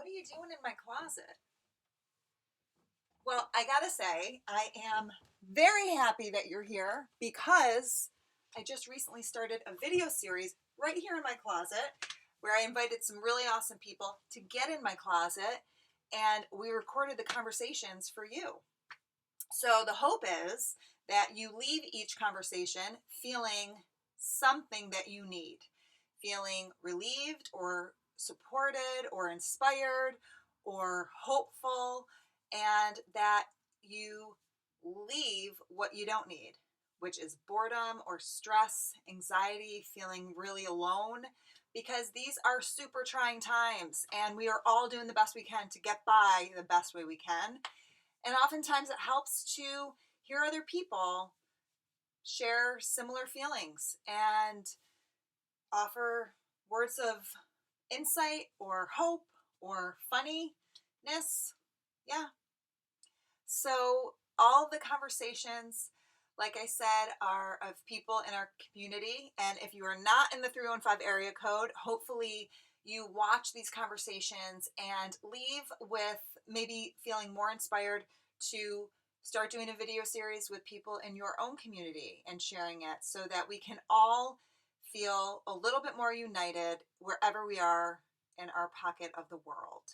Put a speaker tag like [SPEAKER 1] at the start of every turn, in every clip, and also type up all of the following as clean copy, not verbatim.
[SPEAKER 1] What are you doing in my closet? Well, I gotta say, I am very happy that you're here because I just recently started a video series right here in my closet where I invited some really awesome people to get in my closet and we recorded the conversations for you. So the hope is that you leave each conversation feeling something that you need, feeling relieved or supported or inspired or hopeful, and that you leave what you don't need, which is boredom or stress, anxiety, feeling really alone, because these are super trying times and we are all doing the best we can to get by the best way we can. And oftentimes it helps to hear other people share similar feelings and offer words of insight or hope or funniness. Yeah. So all the conversations, like I said, are of people in our community. And if you are not in the 315 area code, hopefully you watch these conversations and leave with maybe feeling more inspired to start doing a video series with people in your own community and sharing it so that we can all feel a little bit more united wherever we are in our pocket of the world.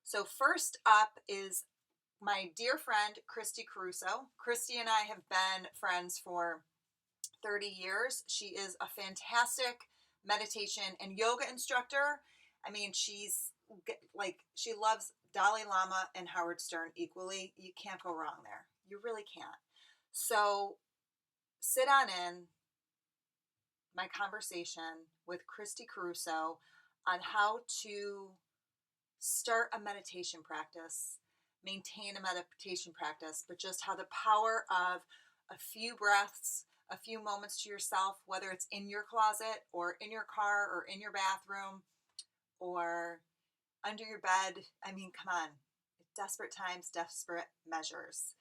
[SPEAKER 1] So first up is my dear friend, Kristy Caruso. Kristy and I have been friends for 30 years. She is a fantastic meditation and yoga instructor. I mean, she loves Dalai Lama and Howard Stern equally. You can't go wrong there. You really can't. So sit on in my conversation with Kristy Caruso on how to start a meditation practice, maintain a meditation practice, but just how the power of a few breaths, a few moments to yourself, whether it's in your closet or in your car or in your bathroom or under your bed. I mean, come on. Desperate times, desperate measures.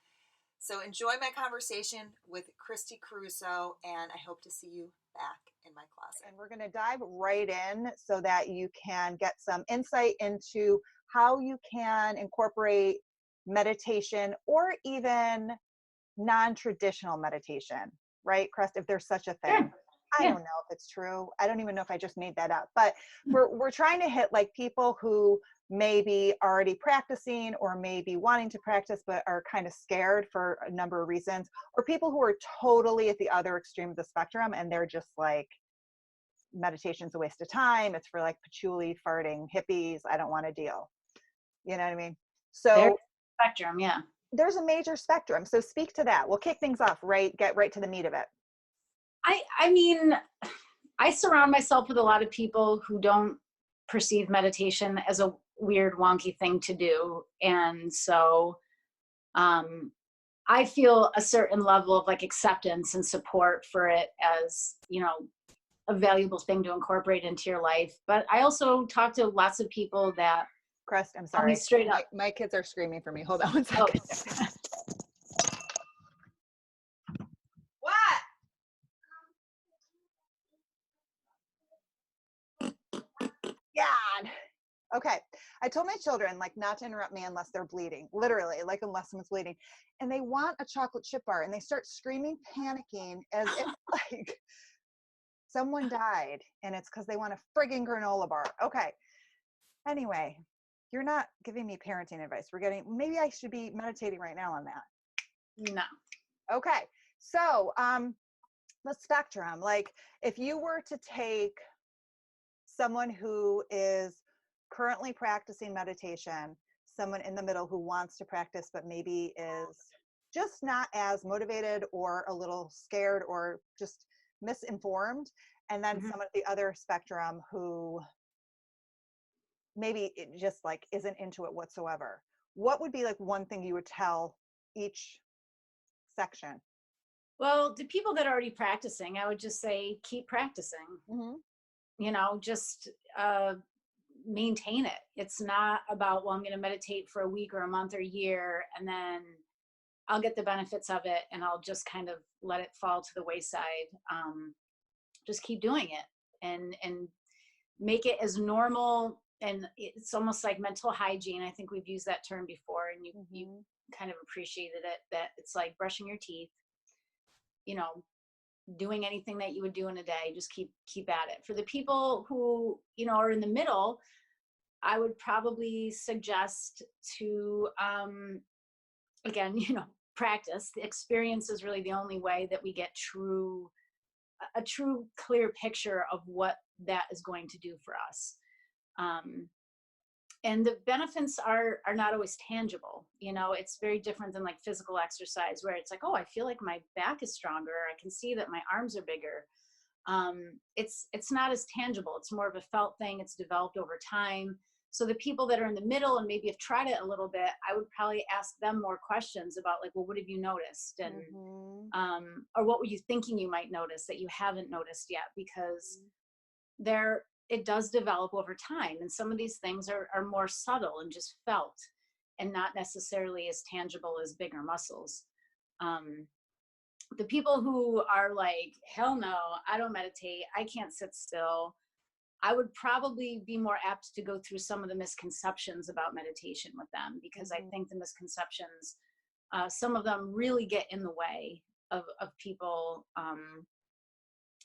[SPEAKER 1] So enjoy my conversation with Kristy Caruso, and I hope to see you back in my closet.
[SPEAKER 2] And we're going to dive right in so that you can get some insight into how you can incorporate meditation or even non-traditional meditation, right, Crest, if there's such a thing.
[SPEAKER 3] Sure.
[SPEAKER 2] I don't know if it's true. I don't even know if I just made that up, but we're trying to hit like people who may be already practicing or maybe wanting to practice but are kind of scared for a number of reasons, or people who are totally at the other extreme of the spectrum and they're just like, meditation's a waste of time. It's for like patchouli farting hippies. I don't want to deal. You know what I mean? So
[SPEAKER 3] there's a spectrum, yeah.
[SPEAKER 2] There's a major spectrum. So speak to that. We'll kick things off, right? Get right to the meat of it.
[SPEAKER 3] I mean, I surround myself with a lot of people who don't perceive meditation as a weird, wonky thing to do. And so I feel a certain level of like acceptance and support for it as, you know, a valuable thing to incorporate into your life. But I also talk to lots of people that
[SPEAKER 2] Crest, I'm sorry.
[SPEAKER 3] Straight up.
[SPEAKER 2] My kids are screaming for me. Hold on one second.
[SPEAKER 3] Oh.
[SPEAKER 2] God. Okay. I told my children like not to interrupt me unless they're bleeding, literally, like unless someone's bleeding. And they want a chocolate chip bar and they start screaming, panicking as if like someone died and it's because they want a friggin' granola bar. Okay. Anyway, you're not giving me parenting advice. Maybe I should be meditating right now on that.
[SPEAKER 3] No.
[SPEAKER 2] Okay. So the spectrum, like if you were to take someone who is currently practicing meditation, someone in the middle who wants to practice but maybe is just not as motivated or a little scared or just misinformed, and then someone at the other spectrum who maybe it just like isn't into it whatsoever, what would be like one thing you would tell each section?
[SPEAKER 3] Well, the people that are already practicing, I would just say keep practicing. You know, just maintain it. It's not about, well, I'm going to meditate for a week or a month or a year and then I'll get the benefits of it and I'll just kind of let it fall to the wayside. Just keep doing it and make it as normal and it's almost like mental hygiene. I think we've used that term before, and you kind of appreciated it, that it's like brushing your teeth, you know, doing anything that you would do in a day, just keep at it. For the people who, you know, are in the middle, I would probably suggest to, again, you know, practice. The experience is really the only way that we get a true clear picture of what that is going to do for us. And the benefits are not always tangible. You know, it's very different than like physical exercise, where it's like, oh, I feel like my back is stronger. I can see that my arms are bigger. It's not as tangible. It's more of a felt thing. It's developed over time. So the people that are in the middle and maybe have tried it a little bit, I would probably ask them more questions about like, well, what have you noticed? And, or what were you thinking you might notice that you haven't noticed yet? Because it does develop over time. And some of these things are more subtle and just felt, and not necessarily as tangible as bigger muscles. The people who are like, hell no, I don't meditate, I can't sit still, I would probably be more apt to go through some of the misconceptions about meditation with them, because I think the misconceptions, some of them really get in the way of people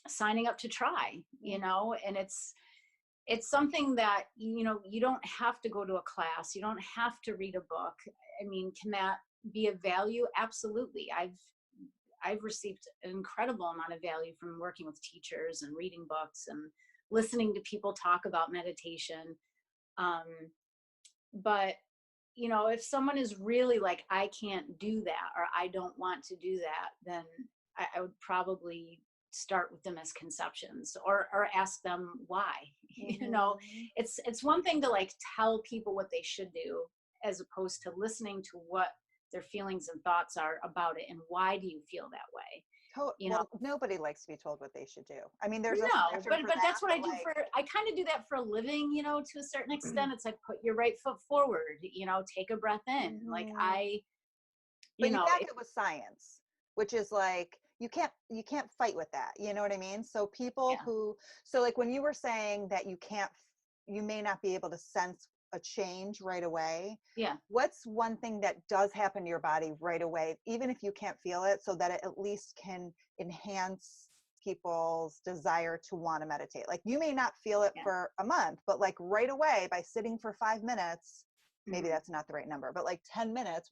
[SPEAKER 3] signing up to try, you know. And it's something that, you know, you don't have to go to a class, you don't have to read a book. I mean, can that be of value? Absolutely. I've received an incredible amount of value from working with teachers and reading books and listening to people talk about meditation. But, you know, if someone is really like, I can't do that, or I don't want to do that, then I would probably start with the misconceptions, or ask them why. You know, it's one thing to like tell people what they should do, as opposed to listening to what their feelings and thoughts are about it, and why do you feel that way. You know,
[SPEAKER 2] nobody likes to be told what they should do. I mean, there's
[SPEAKER 3] but that's what I do I kind of do that for a living, you know, to a certain extent. It's like, put your right foot forward, you know, take a breath in. Like
[SPEAKER 2] you back it with science, which is like, you can't fight with that. You know what I mean? So people so like when you were saying that you may not be able to sense a change right away.
[SPEAKER 3] Yeah.
[SPEAKER 2] What's one thing that does happen to your body right away, even if you can't feel it, so that it at least can enhance people's desire to want to meditate? Like, you may not feel it for a month, but like right away, by sitting for 5 minutes, maybe that's not the right number, but like 10 minutes,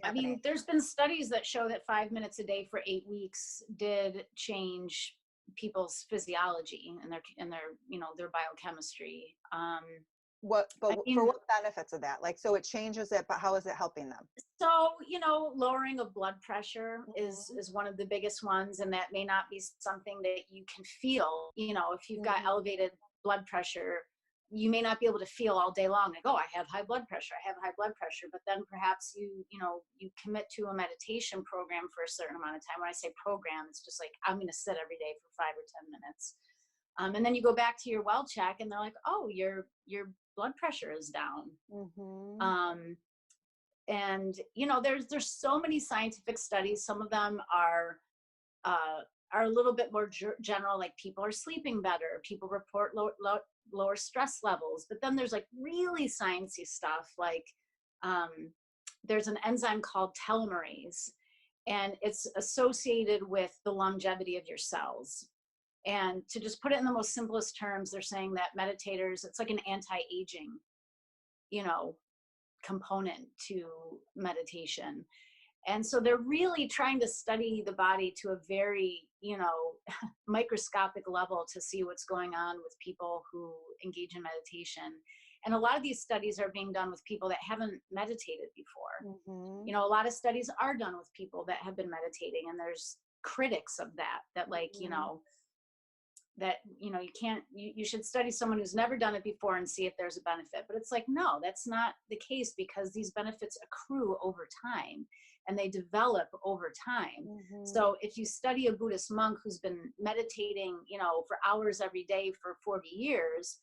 [SPEAKER 3] I mean, there's been studies that show that 5 minutes a day for 8 weeks did change people's physiology and their you know, their biochemistry.
[SPEAKER 2] For what benefits of that? Like, so it changes it, but how is it helping them?
[SPEAKER 3] So, you know, lowering of blood pressure is one of the biggest ones, and that may not be something that you can feel. You know, if you've got elevated blood pressure, you may not be able to feel all day long, like, oh, I have high blood pressure, but then perhaps you commit to a meditation program for a certain amount of time. When I say program, it's just like, I'm going to sit every day for 5 or 10 minutes. And then you go back to your well check, and they're like, oh, your blood pressure is down. And you know, there's so many scientific studies. Some of them are a little bit more general, like people are sleeping better, people report lower stress levels. But then there's like really sciencey stuff, like there's an enzyme called telomerase, and it's associated with the longevity of your cells. And to just put it in the most simplest terms, they're saying that meditators, it's like an anti-aging, you know, component to meditation. And so they're really trying to study the body to a very, you know, microscopic level to see what's going on with people who engage in meditation. And a lot of these studies are being done with people that haven't meditated before. You know, a lot of studies are done with people that have been meditating, and there's critics of that like, you know, that, you know, you should study someone who's never done it before and see if there's a benefit. But it's like, no, that's not the case, because these benefits accrue over time and they develop over time. So if you study a Buddhist monk who's been meditating, you know, for hours every day for 40 years,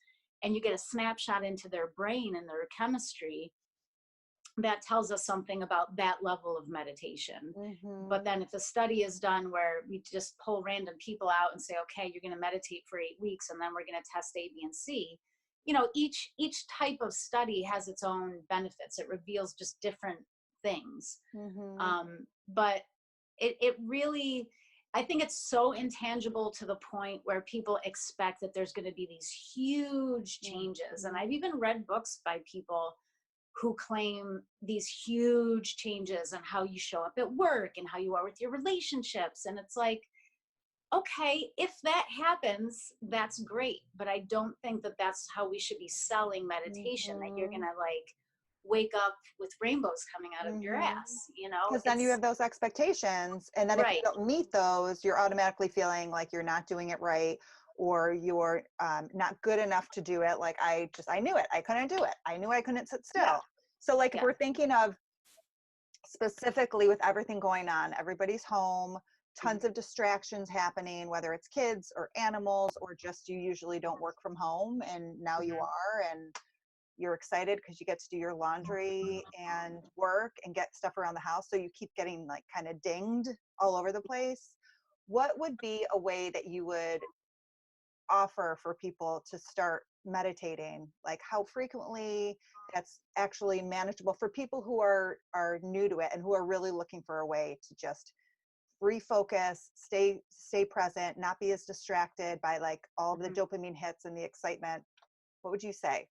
[SPEAKER 3] and you get a snapshot into their brain and their chemistry, that tells us something about that level of meditation. But then if a study is done where we just pull random people out and say, okay, you're going to meditate for 8 weeks, and then we're going to test A, B, and C, each type of study has its own benefits. It reveals just different things. But it really, I think it's so intangible to the point where people expect that there's going to be these huge changes. And I've even read books by people who claim these huge changes on how you show up at work and how you are with your relationships. And it's like, okay, if that happens, that's great. But I don't think that that's how we should be selling meditation, that you're going to like wake up with rainbows coming out of your ass,
[SPEAKER 2] Because then you have those expectations. And then if you don't meet those, you're automatically feeling like you're not doing it right, or you're not good enough to do it. Like I knew it. I couldn't do it. I knew I couldn't sit still. Yeah. So like if we're thinking of specifically with everything going on, everybody's home, tons of distractions happening, whether it's kids or animals, or just you usually don't work from home and now you are, and you're excited because you get to do your laundry and work and get stuff around the house. So you keep getting like kind of dinged all over the place. What would be a way that you would offer for people to start meditating? Like how frequently that's actually manageable for people who are new to it and who are really looking for a way to just refocus, stay present, not be as distracted by like all the dopamine hits and the excitement. What would you say?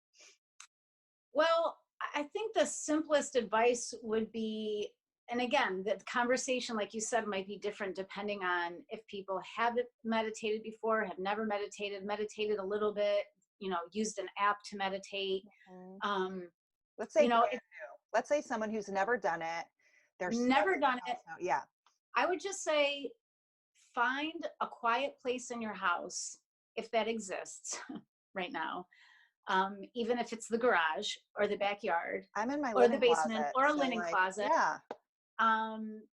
[SPEAKER 3] Well, I think the simplest advice would be, and again, the conversation, like you said, might be different depending on if people have meditated before, have never meditated a little bit, used an app to meditate.
[SPEAKER 2] Let's say let's say someone who's never done it. They're
[SPEAKER 3] never done it.
[SPEAKER 2] Yeah.
[SPEAKER 3] I would just say, find a quiet place in your house, if that exists right now. Even if it's the garage or the backyard,
[SPEAKER 2] I'm in my
[SPEAKER 3] or the basement
[SPEAKER 2] closet,
[SPEAKER 3] or a linen closet.
[SPEAKER 2] Yeah.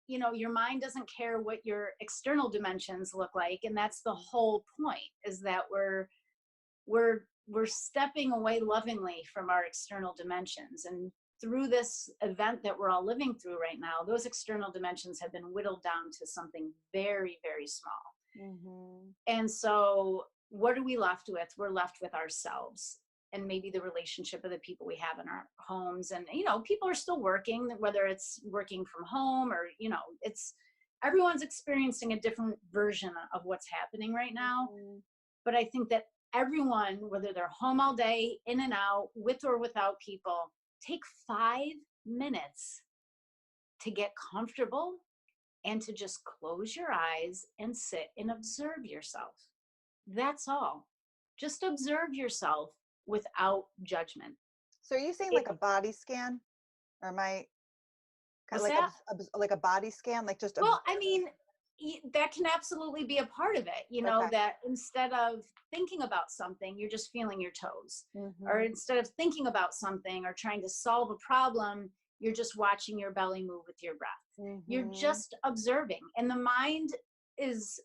[SPEAKER 3] Your mind doesn't care what your external dimensions look like. And that's the whole point, is that we're stepping away lovingly from our external dimensions. And through this event that we're all living through right now, those external dimensions have been whittled down to something very, very small. And so what are we left with? We're left with ourselves, and maybe the relationship of the people we have in our homes. And, people are still working, whether it's working from home or, everyone's experiencing a different version of what's happening right now. But I think that everyone, whether they're home all day, in and out, with or without people, take 5 minutes to get comfortable and to just close your eyes and sit and observe yourself. That's all. Just observe yourself without judgment.
[SPEAKER 2] So are you saying like a body scan? Or am I kind of like a body scan? Like just
[SPEAKER 3] well, I mean, that can absolutely be a part of it, that instead of thinking about something, you're just feeling your toes. Or instead of thinking about something or trying to solve a problem, you're just watching your belly move with your breath. You're just observing. And the mind is,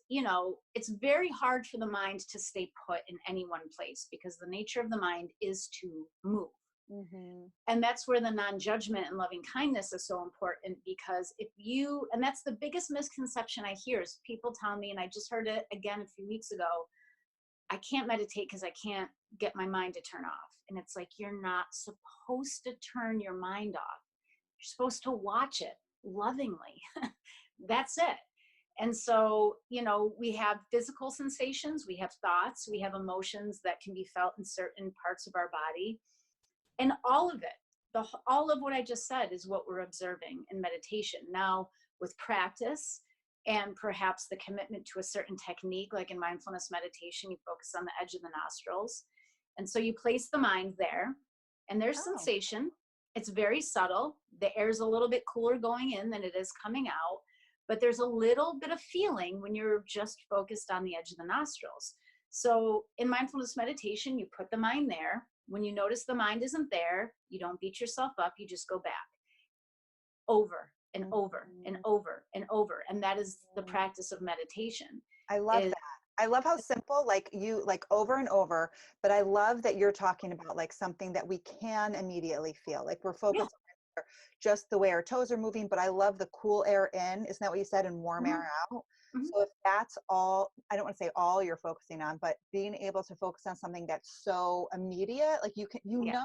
[SPEAKER 3] it's very hard for the mind to stay put in any one place, because the nature of the mind is to move. And that's where the non-judgment and loving kindness is so important, because and that's the biggest misconception I hear, is people tell me, and I just heard it again a few weeks ago, I can't meditate because I can't get my mind to turn off. And it's like, you're not supposed to turn your mind off. You're supposed to watch it lovingly. That's it. And so, we have physical sensations, we have thoughts, we have emotions that can be felt in certain parts of our body. And all of it, all of what I just said is what we're observing in meditation. Now, with practice and perhaps the commitment to a certain technique, like in mindfulness meditation, you focus on the edge of the nostrils. And so you place the mind there, and there's sensation. It's very subtle. The air's a little bit cooler going in than it is coming out. But there's a little bit of feeling when you're just focused on the edge of the nostrils. So in mindfulness meditation, you put the mind there. When you notice the mind isn't there, you don't beat yourself up. You just go back over and over and over and over. And that is the practice of meditation.
[SPEAKER 2] I love that. I love how simple, like you, like over and over, but I love that you're talking about like something that we can immediately feel. Like we're focused just the way our toes are moving, but I love the cool air in, isn't that what you said, and warm
[SPEAKER 3] Mhm.
[SPEAKER 2] air out?
[SPEAKER 3] Mhm.
[SPEAKER 2] So if that's all, I don't want to say all you're focusing on, but being able to focus on something that's so immediate, like
[SPEAKER 3] Yeah.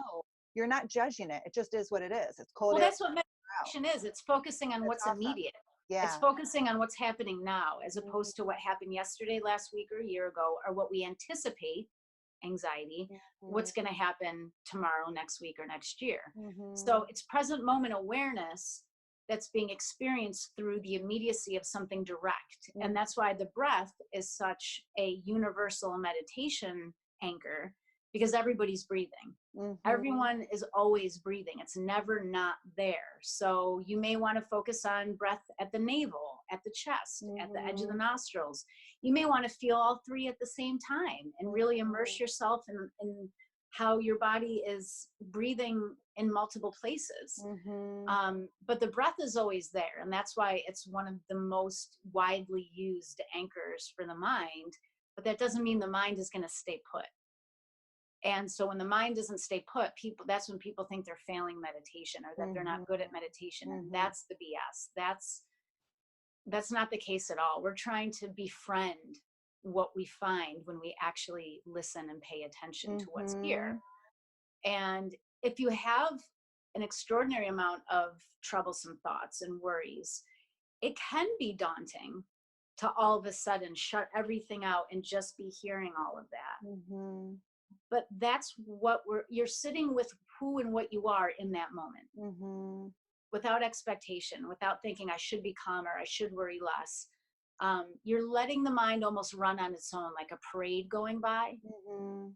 [SPEAKER 2] you're not judging it. It just is what it is. It's cold
[SPEAKER 3] Well,
[SPEAKER 2] air
[SPEAKER 3] that's what
[SPEAKER 2] out.
[SPEAKER 3] meditation is. It's focusing on
[SPEAKER 2] That's
[SPEAKER 3] what's
[SPEAKER 2] awesome.
[SPEAKER 3] immediate. It's
[SPEAKER 2] Yeah.
[SPEAKER 3] focusing on what's happening now, as
[SPEAKER 2] Mhm.
[SPEAKER 3] opposed to what happened yesterday, last week, or a year ago, or what we anticipate, anxiety, what's going to happen tomorrow, next week, or next year. So it's present moment awareness that's being experienced through the immediacy of something direct. And that's why the breath is such a universal meditation anchor, because everybody's breathing. Everyone is always breathing. It's never not there. So you may want to focus on breath at the navel, at the chest, at the edge of the nostrils. You may want to feel all three at the same time and really immerse yourself in how your body is breathing in multiple places. But the breath is always there. And that's why it's one of the most widely used anchors for the mind. But that doesn't mean the mind is going to stay put. And so when the mind doesn't stay put, that's when people think they're failing meditation, or that they're not good at meditation. And that's the BS. That's not the case at all. We're trying to befriend what we find when we actually listen and pay attention to what's here. And if you have an extraordinary amount of troublesome thoughts and worries, it can be daunting to all of a sudden shut everything out and just be hearing all of that. But that's what you're sitting with who and what you are in that moment, without expectation, without thinking I should be calmer, I should worry less. You're letting the mind almost run on its own, like a parade going by.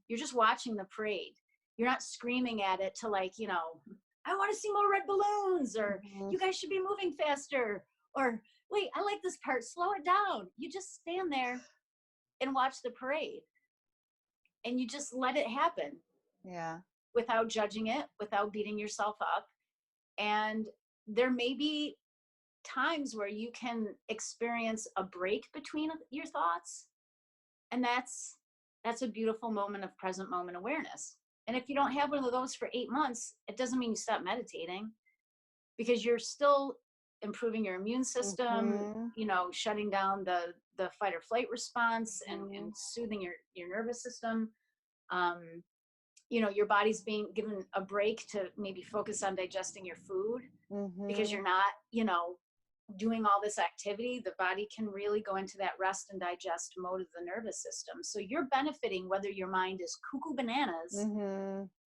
[SPEAKER 3] You're just watching the parade. You're not screaming at it to, like, I want to see more red balloons, or you guys should be moving faster, or wait, I like this part, slow it down. You just stand there and watch the parade. And you just let it happen.
[SPEAKER 2] Yeah.
[SPEAKER 3] Without judging it, without beating yourself up. And there may be times where you can experience a break between your thoughts. And that's a beautiful moment of present moment awareness. And if you don't have one of those for 8 months, it doesn't mean you stop meditating, because you're still improving your immune system, shutting down the fight or flight response, and soothing your nervous system. Your body's being given a break to maybe focus on digesting your food, because you're not, doing all this activity. The body can really go into that rest and digest mode of the nervous system. So you're benefiting whether your mind is cuckoo bananas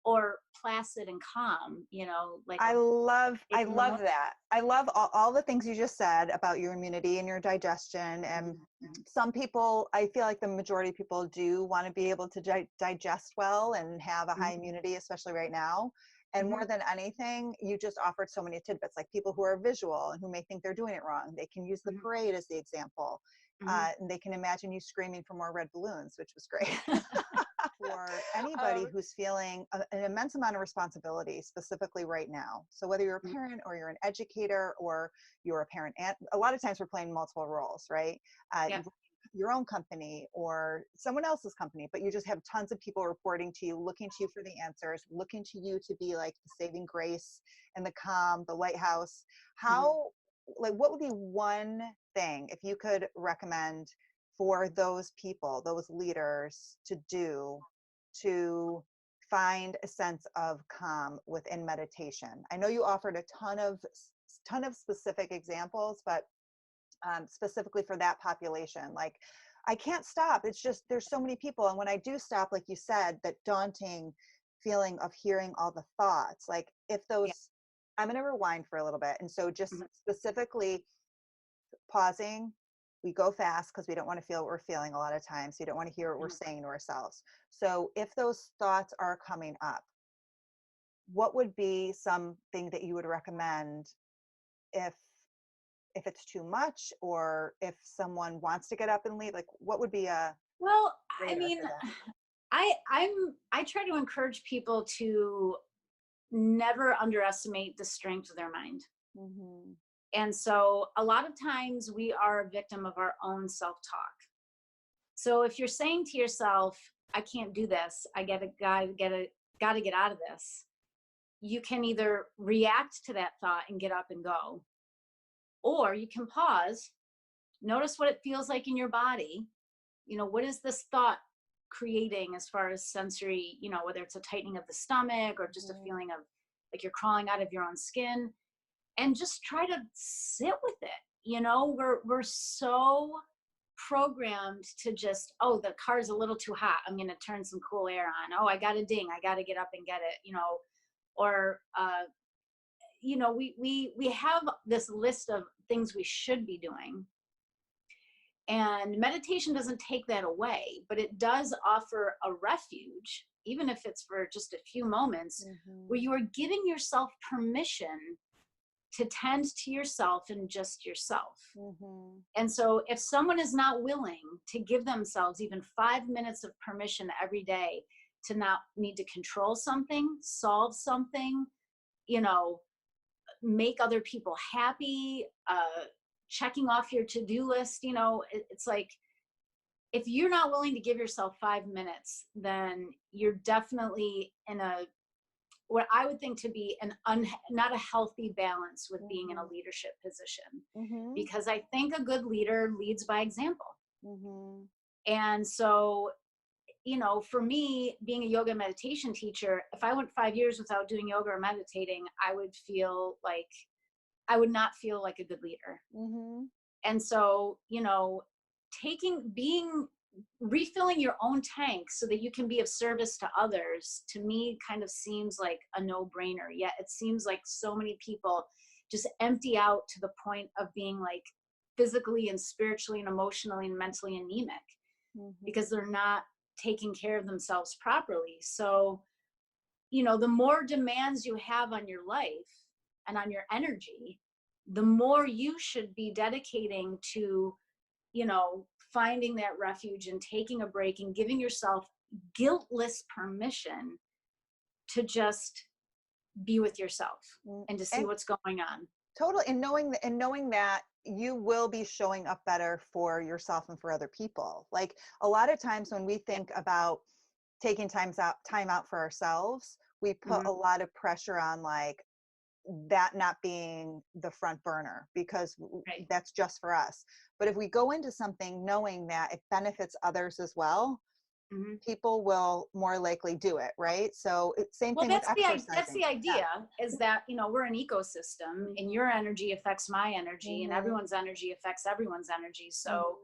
[SPEAKER 3] or placid and calm, like
[SPEAKER 2] I love that. I love all the things you just said about your immunity and your digestion. And some people, I feel like the majority of people do want to be able to digest well and have a high immunity, especially right now. And more than anything, you just offered so many tidbits, like people who are visual and who may think they're doing it wrong. They can use the parade as the example. And they can imagine you screaming for more red balloons, which was great. For anybody who's feeling an immense amount of responsibility, specifically right now. So whether you're a parent or you're an educator or you're a parent, and a lot of times we're playing multiple roles, right? Your own company or someone else's company, but you just have tons of people reporting to you, looking to you for the answers, looking to you to be like the saving grace and the calm, the lighthouse. What would be one thing, if you could recommend for those people, those leaders, to do to find a sense of calm within meditation? I know you offered a ton of specific examples, but specifically for that population, like, I can't stop. It's just, there's so many people. And when I do stop, like you said, that daunting feeling of hearing all the thoughts, like if those, I'm going to rewind for a little bit. And so just specifically pausing, we go fast because we don't want to feel what we're feeling a lot of times. You don't want to hear what we're saying to ourselves. So if those thoughts are coming up, what would be something that you would recommend if it's too much, or if someone wants to get up and leave? Like, what would be a
[SPEAKER 3] I try to encourage people to never underestimate the strength of their mind. And so a lot of times we are a victim of our own self-talk. So if you're saying to yourself, I can't do this, I gotta get out of this, you can either react to that thought and get up and go, or you can pause, notice what it feels like in your body. You know, what is this thought creating as far as sensory, you know, whether it's a tightening of the stomach or just a feeling of like you're crawling out of your own skin, and just try to sit with it. You know, we're so programmed to just, oh, the car's a little too hot, I'm going to turn some cool air on. Oh, I got a ding, I got to get up and get it, you know. Or you know, we have this list of things we should be doing, and meditation doesn't take that away, but it does offer a refuge, even if it's for just a few moments, where you are giving yourself permission to tend to yourself and just yourself. And so if someone is not willing to give themselves even 5 minutes of permission every day to not need to control something, solve something, you know, make other people happy, checking off your to-do list, you know, it's like, if you're not willing to give yourself 5 minutes, then you're definitely in a, what I would think to be not a healthy balance with being in a leadership position. Because I think a good leader leads by example. And so, you know, for me, being a yoga and meditation teacher, if I went 5 years without doing yoga or meditating, I would not feel like a good leader. And so, you know, refilling your own tank so that you can be of service to others, to me kind of seems like a no-brainer. Yet it seems like so many people just empty out to the point of being like physically and spiritually and emotionally and mentally anemic, because they're not taking care of themselves properly. So, you know, the more demands you have on your life and on your energy, the more you should be dedicating to, you know, finding that refuge and taking a break and giving yourself guiltless permission to just be with yourself and to see what's going on.
[SPEAKER 2] Totally. And knowing that you will be showing up better for yourself and for other people. Like a lot of times when we think about taking time out for ourselves, we put a lot of pressure on like that not being the front burner, because that's just for us. But if we go into something knowing that it benefits others as well, people will more likely do it, right? So it's same thing with exercising.
[SPEAKER 3] That's the idea, is that, you know, we're an ecosystem, and your energy affects my energy, and everyone's energy affects everyone's energy. So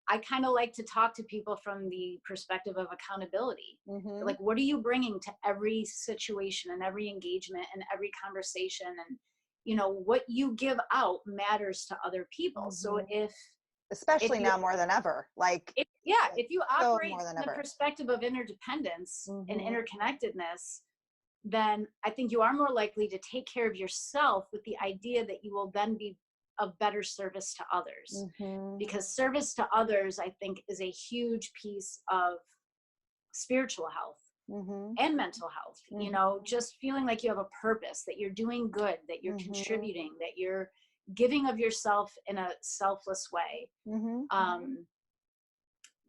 [SPEAKER 3] I kind of like to talk to people from the perspective of accountability. Like, what are you bringing to every situation and every engagement and every conversation? And, you know, what you give out matters to other people. So
[SPEAKER 2] especially now more than ever,
[SPEAKER 3] if you operate from the perspective of interdependence and interconnectedness, then I think you are more likely to take care of yourself with the idea that you will then be of better service to others. Because service to others, I think, is a huge piece of spiritual health and mental health. You know, just feeling like you have a purpose, that you're doing good, that you're contributing, that you're giving of yourself in a selfless way.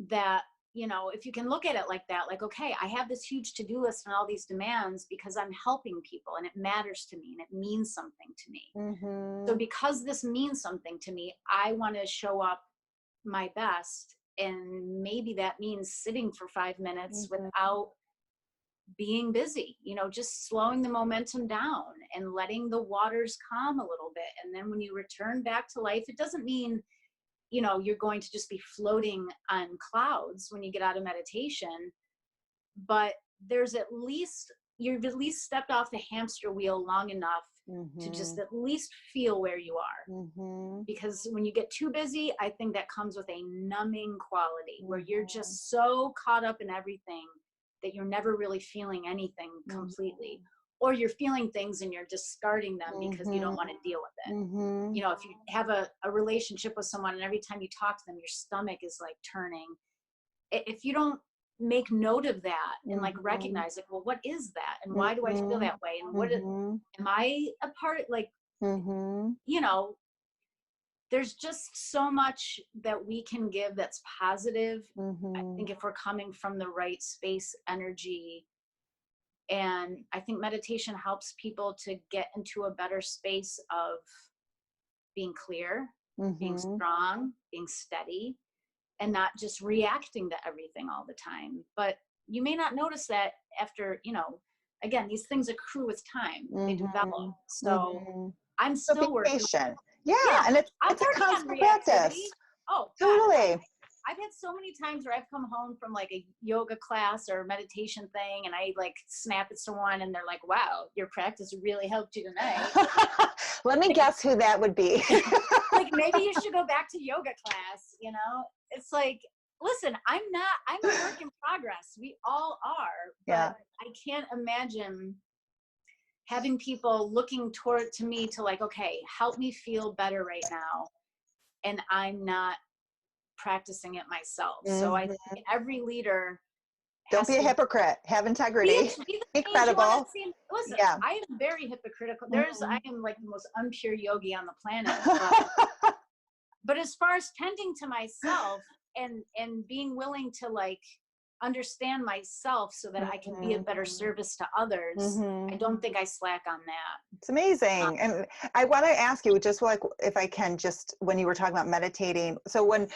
[SPEAKER 3] That, you know, if you can look at it like that, like, okay, I have this huge to-do list and all these demands because I'm helping people and it matters to me and it means something to me. So because this means something to me, I want to show up my best. And maybe that means sitting for 5 minutes without being busy, you know, just slowing the momentum down and letting the waters calm a little bit. And then when you return back to life, it doesn't mean, you know, you're going to just be floating on clouds when you get out of meditation, but you've at least stepped off the hamster wheel long enough to just at least feel where you are. Because when you get too busy, I think that comes with a numbing quality where you're just so caught up in everything that you're never really feeling anything completely. Or you're feeling things and you're discarding them because you don't want to deal with it. You know, if you have a relationship with someone and every time you talk to them, your stomach is like turning. If you don't make note of that and like recognize like, well, what is that? And why do I feel that way? And what am I a part, like, you know, there's just so much that we can give that's positive. I think if we're coming from the right space, energy, And I think meditation helps people to get into a better space of being clear, being strong, being steady, and not just reacting to everything all the time. But you may not notice that after, again, these things accrue with time. They develop. So I'm
[SPEAKER 2] So
[SPEAKER 3] still
[SPEAKER 2] be
[SPEAKER 3] working.
[SPEAKER 2] patient. Yeah, and it's a constant practice.
[SPEAKER 3] Oh,
[SPEAKER 2] totally.
[SPEAKER 3] God, I've had so many times where I've come home from like a yoga class or a meditation thing, and I like snap at someone and they're like, wow, your practice really helped you tonight.
[SPEAKER 2] Let me guess who that would be.
[SPEAKER 3] Like, maybe you should go back to yoga class, It's like, listen, I'm a work in progress. We all are. But I can't imagine having people looking to me to like, okay, help me feel better right now. And I'm not practicing it myself. So I think every leader
[SPEAKER 2] don't be a hypocrite. Have integrity. Be credible.
[SPEAKER 3] Listen, I am very hypocritical. I am like the most unpure yogi on the planet. But as far as tending to myself and being willing to like understand myself so that I can be a better service to others, I don't think I slack on that.
[SPEAKER 2] It's amazing. And I want to ask you, just like, if I can, just when you were talking about meditating. So when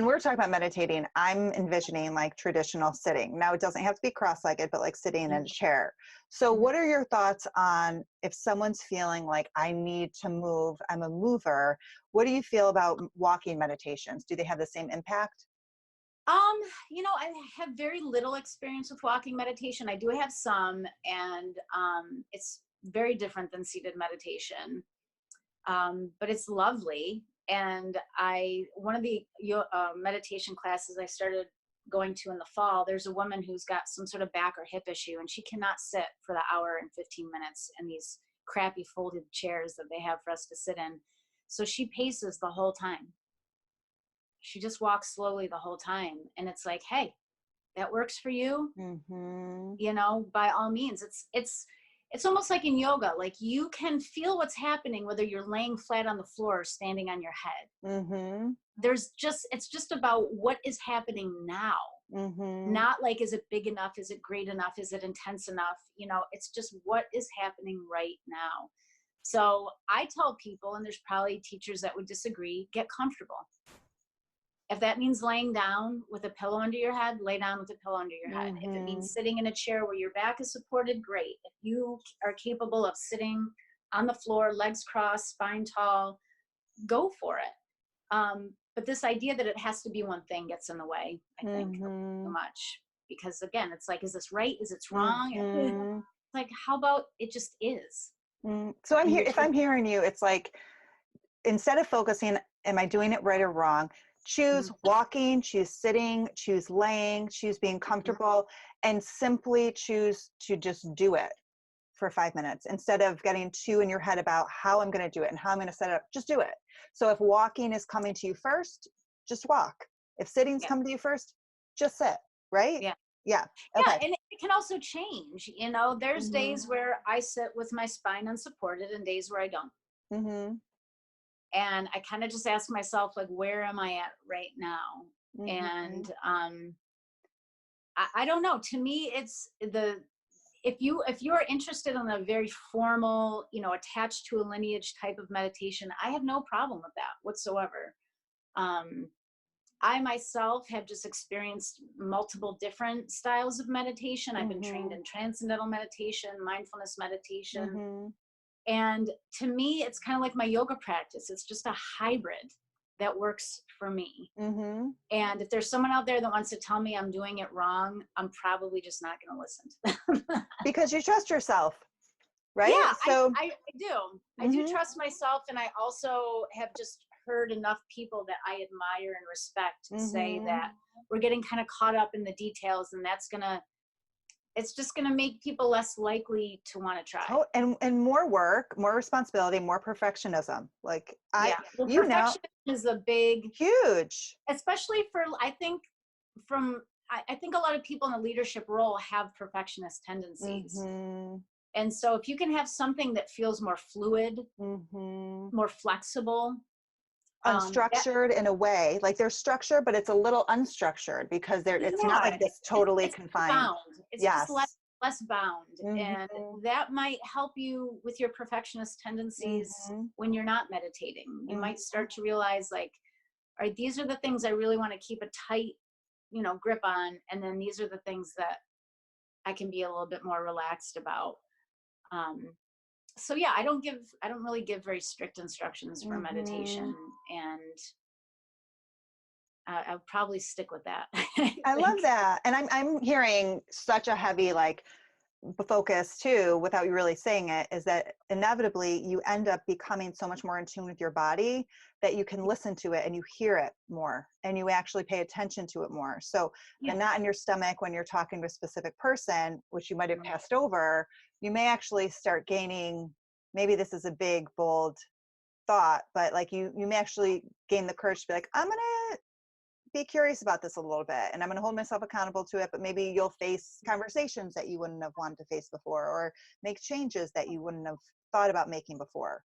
[SPEAKER 2] we're talking about meditating, I'm envisioning like traditional sitting. Now it doesn't have to be cross-legged, but like sitting in a chair. So what are your thoughts on if someone's feeling like I need to move, I'm a mover, what do you feel about walking meditations? Do they have the same impact?
[SPEAKER 3] I have very little experience with walking meditation. I do have some, and it's very different than seated meditation. But it's lovely. And one of the meditation classes I started going to in the fall, there's a woman who's got some sort of back or hip issue, and she cannot sit for the hour and 15 minutes in these crappy folded chairs that they have for us to sit in. So she paces the whole time. She just walks slowly the whole time. And it's like, hey, that works for you. By all means, it's almost like in yoga, like you can feel what's happening, whether you're laying flat on the floor or standing on your head. It's just about what is happening now. Not like, is it big enough? Is it great enough? Is it intense enough? It's just what is happening right now. So I tell people, and there's probably teachers that would disagree, get comfortable. If that means laying down with a pillow under your head, lay down with a pillow under your head. If it means sitting in a chair where your back is supported, great. If you are capable of sitting on the floor, legs crossed, spine tall, go for it. But this idea that it has to be one thing gets in the way, I think, too much. Because again, it's like, is this right? Is it wrong? It's like, how about it just is?
[SPEAKER 2] So if I'm hearing you, it's like, instead of focusing, am I doing it right or wrong? Choose walking, choose sitting, choose laying, choose being comfortable, and simply choose to just do it for 5 minutes instead of getting too in your head about how I'm going to do it and how I'm going to set it up. Just do it. So if walking is coming to you first, just walk. If sitting's coming to you first, just sit, right? Yeah. Okay.
[SPEAKER 3] Yeah, and it can also change. There's days where I sit with my spine unsupported and days where I don't. And I kind of just ask myself, like, where am I at right now? And I don't know. To me, it's if you're interested in a very formal, attached to a lineage type of meditation, I have no problem with that whatsoever. I myself have just experienced multiple different styles of meditation. I've been trained in transcendental meditation, mindfulness meditation. And to me, it's kind of like my yoga practice. It's just a hybrid that works for me. And if there's someone out there that wants to tell me I'm doing it wrong, I'm probably just not going to listen to them.
[SPEAKER 2] Because you trust yourself, right?
[SPEAKER 3] Yeah,
[SPEAKER 2] so
[SPEAKER 3] I do. I do trust myself. And I also have just heard enough people that I admire and respect to say that we're getting kind of caught up in the details, and it's just going to make people less likely to want to try.
[SPEAKER 2] Oh, and more work, more responsibility, more perfectionism. Like
[SPEAKER 3] perfectionism is a big,
[SPEAKER 2] huge,
[SPEAKER 3] especially for, I think a lot of people in a leadership role have perfectionist tendencies. And so if you can have something that feels more fluid, more flexible,
[SPEAKER 2] unstructured in a way, like there's structure, but it's a little unstructured because it's not like this totally confined.
[SPEAKER 3] It's just less less bound. And that might help you with your perfectionist tendencies when you're not meditating. You might start to realize, like, all right, these are the things I really want to keep a tight, grip on. And then these are the things that I can be a little bit more relaxed about. So yeah, I don't really give very strict instructions for meditation, and I'll probably stick with that.
[SPEAKER 2] I love that. And I'm hearing such a heavy, like, focus too, without you really saying it, is that inevitably you end up becoming so much more in tune with your body that you can listen to it and you hear it more and you actually pay attention to it more. So the knot in your stomach when you're talking to a specific person, which you might have passed over, you may actually start gaining, maybe this is a big, bold thought, but like you may actually gain the courage to be like, I'm going to be curious about this a little bit and I'm going to hold myself accountable to it, but maybe you'll face conversations that you wouldn't have wanted to face before, or make changes that you wouldn't have thought about making before.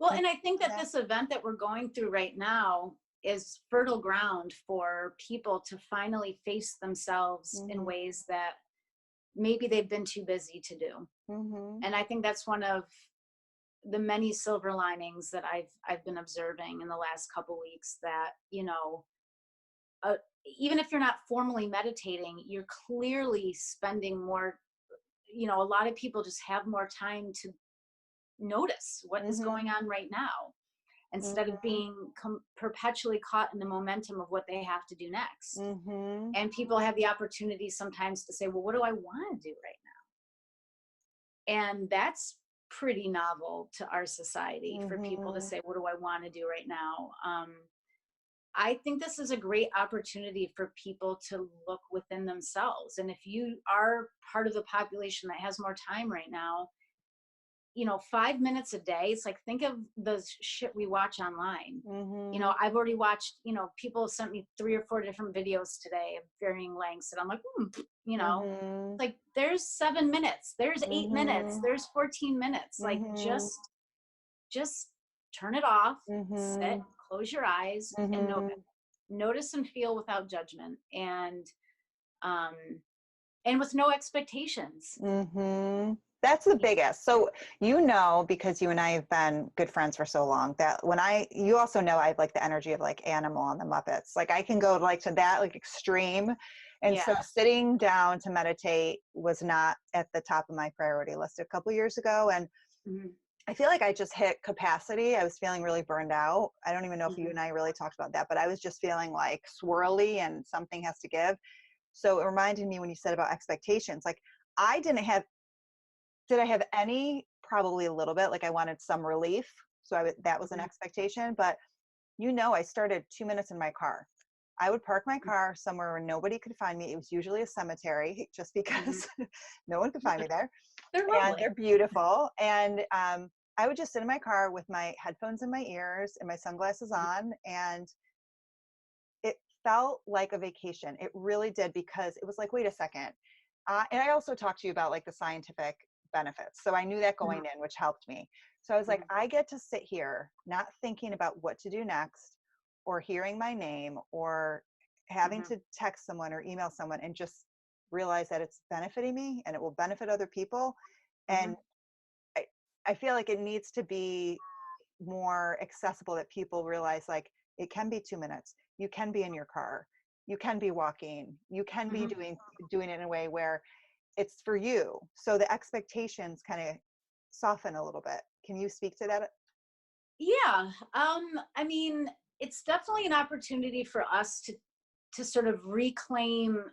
[SPEAKER 3] Well, and I think that this event that we're going through right now is fertile ground for people to finally face themselves in ways that maybe they've been too busy to do. And I think that's one of the many silver linings that I've been observing in the last couple weeks, that, even if you're not formally meditating, you're clearly spending more, a lot of people just have more time to notice what is going on right now, instead of being perpetually caught in the momentum of what they have to do next. And people have the opportunity sometimes to say, well, what do I want to do right now? And that's pretty novel to our society, for people to say, what do I want to do right now? I think this is a great opportunity for people to look within themselves. And if you are part of the population that has more time right now, 5 minutes a day, it's like, think of the shit we watch online. I've already watched, people have sent me 3 or 4 different videos today of varying lengths. And I'm like, like, there's 7 minutes, there's 8 minutes, there's 14 minutes. Like, just turn it off, sit, close your eyes, and notice and feel without judgment, and with no expectations.
[SPEAKER 2] That's the biggest. So, because you and I have been good friends for so long, that you also know I have like the energy of like Animal on the Muppets. Like, I can go like to that like extreme. And so sitting down to meditate was not at the top of my priority list a couple years ago. And I feel like I just hit capacity. I was feeling really burned out. I don't even know if you and I really talked about that, but I was just feeling like swirly and something has to give. So it reminded me when you said about expectations, like did I have any? Probably a little bit. Like, I wanted some relief. So that was an expectation, but I started 2 minutes in my car. I would park my car somewhere where nobody could find me. It was usually a cemetery, just because no one could find me there.
[SPEAKER 3] They're lovely.
[SPEAKER 2] And they're beautiful. And I would just sit in my car with my headphones in my ears and my sunglasses on. And it felt like a vacation. It really did, because it was like, wait a second. And I also talked to you about like the scientific benefits. So I knew that going in, which helped me. So I was like, I get to sit here, not thinking about what to do next, or hearing my name, or having to text someone or email someone, and just realize that it's benefiting me and it will benefit other people. And I feel like it needs to be more accessible, that people realize like it can be 2 minutes. You can be in your car. You can be walking. You can be doing it in a way where it's for you. So the expectations kind of soften a little bit. Can you speak to that?
[SPEAKER 3] Yeah. I mean, it's definitely an opportunity for us to sort of reclaim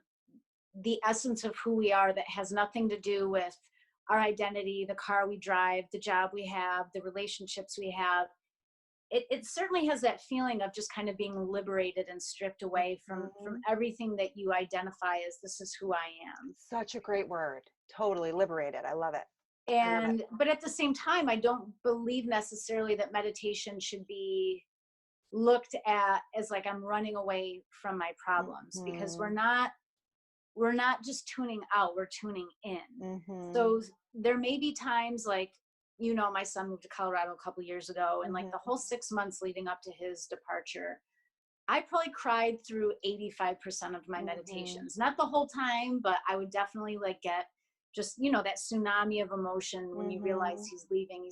[SPEAKER 3] the essence of who we are, that has nothing to do with our identity, the car we drive, the job we have, the relationships we have. It certainly has that feeling of just kind of being liberated and stripped away from everything that you identify as, this is who I am.
[SPEAKER 2] Such a great word. Totally liberated. I love it.
[SPEAKER 3] But at the same time, I don't believe necessarily that meditation should be looked at as like, I'm running away from my problems, because we're not just tuning out, we're tuning in. So there may be times like, my son moved to Colorado a couple years ago, and like the whole 6 months leading up to his departure, I probably cried through 85% of my meditations. Not the whole time, but I would definitely like get just, that tsunami of emotion when you realize he's leaving.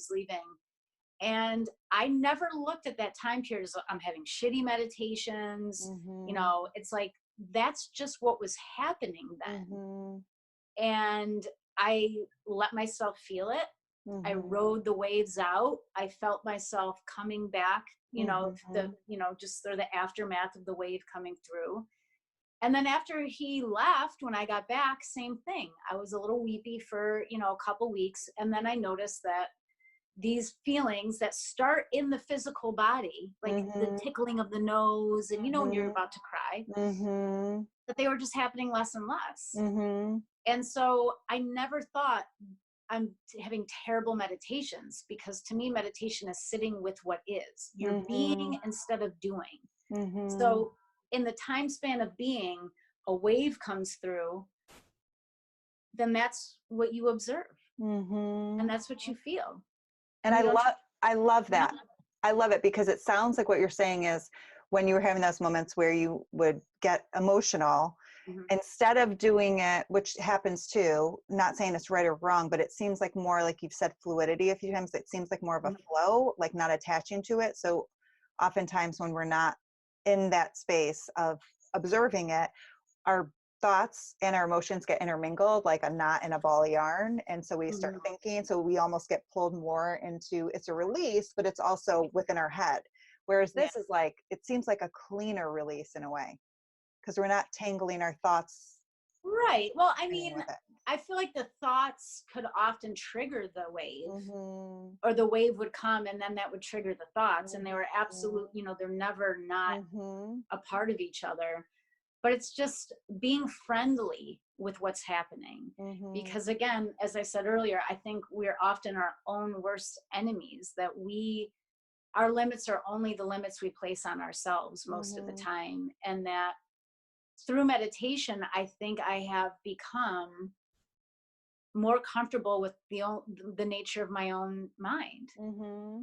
[SPEAKER 3] And I never looked at that time period as I'm having shitty meditations. It's like, that's just what was happening then. And I let myself feel it. I rode the waves out. I felt myself coming back, just sort of the aftermath of the wave coming through. And then after he left, when I got back, same thing. I was a little weepy for, a couple weeks. And then I noticed that these feelings that start in the physical body, like the tickling of the nose and, when you're about to cry, that they were just happening less and less. And so I never thought I'm having terrible meditations, because to me, meditation is sitting with what is. You're being instead of doing. So in the time span of being, a wave comes through, then that's what you observe. And that's what you feel.
[SPEAKER 2] And I love that. I love it, because it sounds like what you're saying is, when you were having those moments where you would get emotional, instead of doing it, which happens too, not saying it's right or wrong, but it seems like more, like you've said, fluidity a few times. It seems like more of a flow, like not attaching to it. So oftentimes when we're not in that space of observing it, our thoughts and our emotions get intermingled like a knot in a ball of yarn. And so we start thinking, so we almost get pulled more into, it's a release, but it's also within our head. Whereas this is like, it seems like a cleaner release in a way, because we're not tangling our thoughts.
[SPEAKER 3] Right. Well, I mean, I feel like the thoughts could often trigger the wave, or the wave would come and then that would trigger the thoughts. And they were absolute, they're never not a part of each other. But it's just being friendly with what's happening. Because again, as I said earlier, I think we're often our own worst enemies, that our limits are only the limits we place on ourselves most of the time. And that through meditation, I think I have become more comfortable with the nature of my own mind.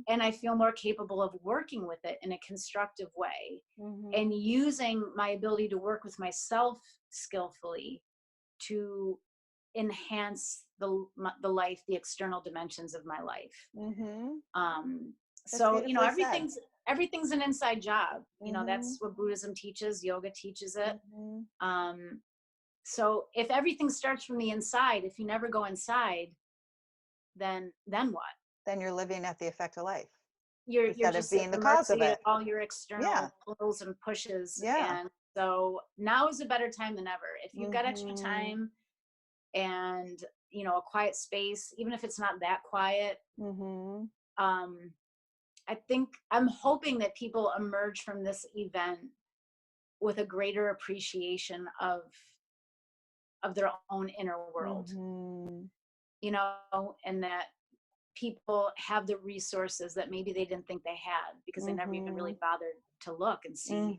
[SPEAKER 3] And I feel more capable of working with it in a constructive way, and using my ability to work with myself skillfully to enhance the life, the external dimensions of my life. So, everything's an inside job. That's what Buddhism teaches, yoga teaches it. So if everything starts from the inside, if you never go inside, then what?
[SPEAKER 2] Then you're living at the effect of life.
[SPEAKER 3] You're just being the cause of it. All your external pulls and pushes. And so now is a better time than ever. If you've got extra time and, a quiet space, even if it's not that quiet, I think I'm hoping that people emerge from this event with a greater appreciation of their own inner world, and that people have the resources that maybe they didn't think they had, because they never even really bothered to look and see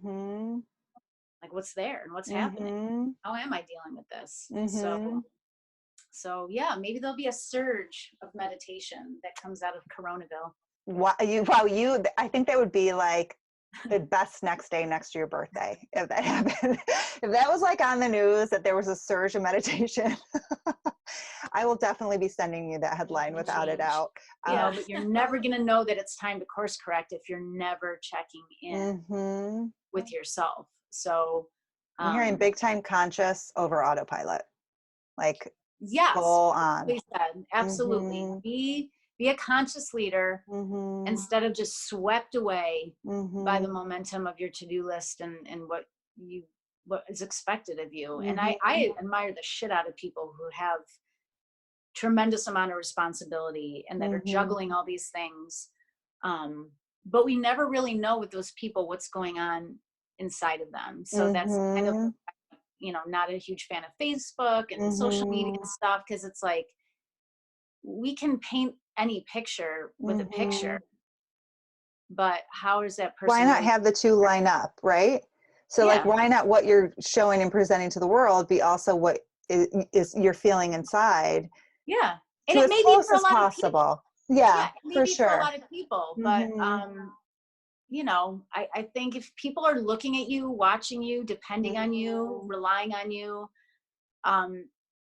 [SPEAKER 3] like what's there and what's happening. How am I dealing with this? So yeah, maybe there'll be a surge of meditation that comes out of Coronaville.
[SPEAKER 2] I think that would be like the best next day next to your birthday, if that happened. If that was like on the news that there was a surge of meditation, I will definitely be sending you that headline without a doubt.
[SPEAKER 3] But you're never going to know that it's time to course correct if you're never checking in with yourself. So
[SPEAKER 2] I'm hearing big time conscious over autopilot, like full on.
[SPEAKER 3] Absolutely. Be a conscious leader instead of just swept away by the momentum of your to-do list and what is expected of you. And I admire the shit out of people who have tremendous amount of responsibility and that are juggling all these things. But we never really know with those people what's going on inside of them. So that's kind of, not a huge fan of Facebook and social media and stuff, because it's like, we can paint any picture with a picture, but how is that person?
[SPEAKER 2] Why not have the two line up, right? So like, why not what you're showing and presenting to the world be also what is you're feeling inside?
[SPEAKER 3] Yeah.
[SPEAKER 2] And it may be for a lot of people. Yeah, for sure.
[SPEAKER 3] For a lot of people, but I think if people are looking at you, watching you, depending on you, relying on you,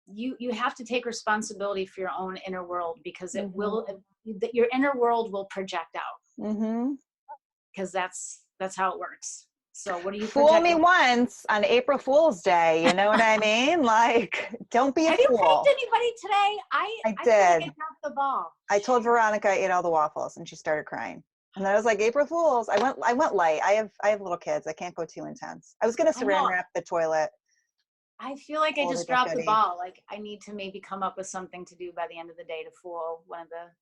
[SPEAKER 3] you have to take responsibility for your own inner world, because it
[SPEAKER 2] Mhm.
[SPEAKER 3] will, that your inner world will project out,
[SPEAKER 2] Mm-hmm.
[SPEAKER 3] because that's how it works. So what are you
[SPEAKER 2] Fool me
[SPEAKER 3] projecting?
[SPEAKER 2] once on April Fool's Day, you know what I mean? Like, don't be a
[SPEAKER 3] Have you
[SPEAKER 2] fool.
[SPEAKER 3] pranked anybody today?
[SPEAKER 2] I
[SPEAKER 3] I feel like I
[SPEAKER 2] did.
[SPEAKER 3] dropped the ball.
[SPEAKER 2] I told Veronica I ate all the waffles and she started crying. And then I was like, April Fools. I went light. I have little kids. I can't go too intense. I was gonna
[SPEAKER 3] I
[SPEAKER 2] saran
[SPEAKER 3] know.
[SPEAKER 2] wrap the toilet.
[SPEAKER 3] I feel like I
[SPEAKER 2] Oldie
[SPEAKER 3] just
[SPEAKER 2] but
[SPEAKER 3] dropped the
[SPEAKER 2] goodie.
[SPEAKER 3] ball. Like, I need to maybe come up with something to do by the end of the day to fool one of the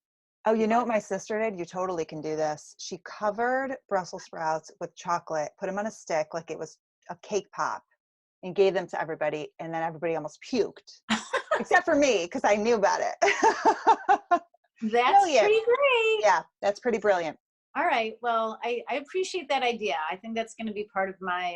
[SPEAKER 2] Oh, you know
[SPEAKER 3] people.
[SPEAKER 2] what my sister did? You totally can do this. She covered Brussels sprouts with chocolate, put them on a stick like it was a cake pop, and gave them to everybody. And then everybody almost puked, except for me, because I knew about it.
[SPEAKER 3] That's
[SPEAKER 2] Brilliant.
[SPEAKER 3] pretty great.
[SPEAKER 2] Yeah, that's pretty brilliant.
[SPEAKER 3] All right. Well, I appreciate that idea. I think that's going to be part of my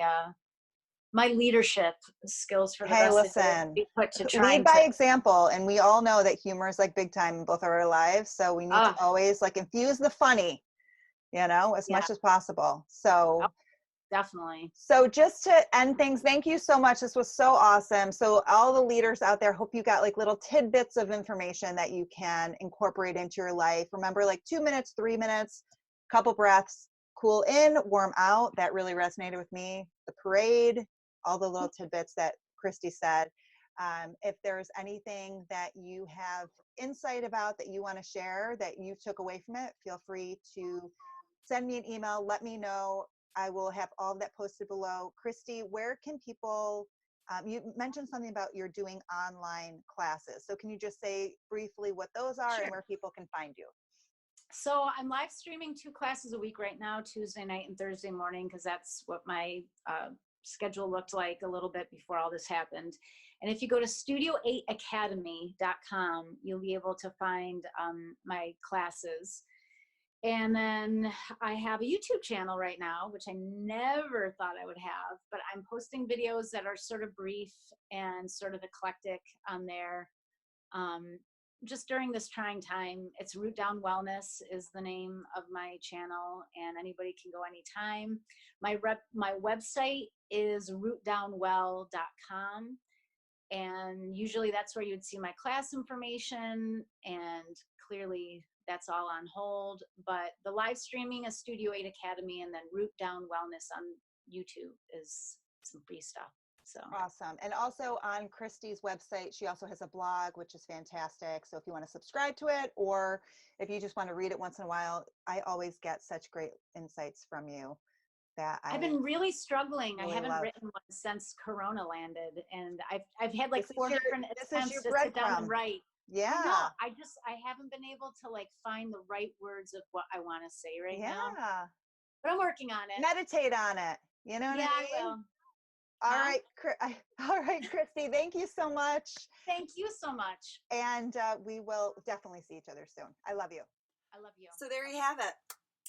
[SPEAKER 3] my leadership skills for the
[SPEAKER 2] Hey,
[SPEAKER 3] rest
[SPEAKER 2] listen,
[SPEAKER 3] of the day. Put to
[SPEAKER 2] lead
[SPEAKER 3] trying
[SPEAKER 2] by
[SPEAKER 3] to
[SPEAKER 2] example. And we all know that humor is like big time in both of our lives. So we need to always like infuse the funny, you know, as much as possible. So
[SPEAKER 3] definitely.
[SPEAKER 2] So just to end things, thank you so much. This was so awesome. So all the leaders out there, hope you got like little tidbits of information that you can incorporate into your life. Remember, like 2 minutes, 3 minutes, couple breaths, cool in, warm out. That really resonated with me. The parade, all the little tidbits that Kristy said. If there's anything that you have insight about that you want to share that you took away from it, feel free to send me an email. Let me know. I will have all of that posted below. Kristy, where can people, you mentioned something about you're doing online classes. So can you just say briefly what those are and where people can find you?
[SPEAKER 3] So I'm live streaming 2 classes a week right now, Tuesday night and Thursday morning, because that's what my schedule looked like a little bit before all this happened. And if you go to studio8academy.com, you'll be able to find my classes. And then I have a YouTube channel right now, which I never thought I would have, but I'm posting videos that are sort of brief and sort of eclectic on there. Just during this trying time. It's Root Down Wellness is the name of my channel, and anybody can go anytime. My website is rootdownwell.com, and usually that's where you'd see my class information, and clearly that's all on hold. But the live streaming is Studio 8 Academy, and then Root Down Wellness on YouTube is some free stuff. So
[SPEAKER 2] awesome. And also on Kristy's website, she also has a blog, which is fantastic. So if you want to subscribe to it, or if you just want to read it once in a while, I always get such great insights from you that
[SPEAKER 3] I've been really struggling.
[SPEAKER 2] Really
[SPEAKER 3] I haven't
[SPEAKER 2] love.
[SPEAKER 3] written one since Corona landed, and I've had like 4 different attempts to sit down and write.
[SPEAKER 2] Yeah.
[SPEAKER 3] I haven't been able to like find the right words of what I want to say right now. But I'm working on it.
[SPEAKER 2] Meditate on it. You know what I mean?
[SPEAKER 3] I will.
[SPEAKER 2] All right, Kristy, thank you so much.
[SPEAKER 3] Thank you so much.
[SPEAKER 2] And we will definitely see each other soon. I love you.
[SPEAKER 3] I love you.
[SPEAKER 1] So there you have it.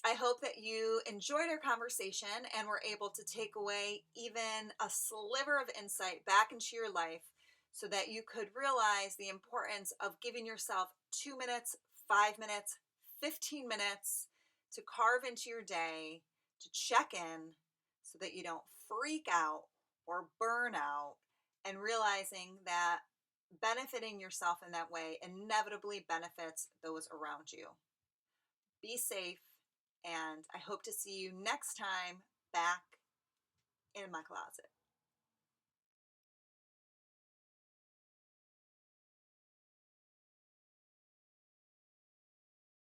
[SPEAKER 1] I hope that you enjoyed our conversation and were able to take away even a sliver of insight back into your life so that you could realize the importance of giving yourself 2 minutes, 5 minutes, 15 minutes to carve into your day, to check in so that you don't freak out or burn out, and realizing that benefiting yourself in that way inevitably benefits those around you. Be safe, and I hope to see you next time back in my closet.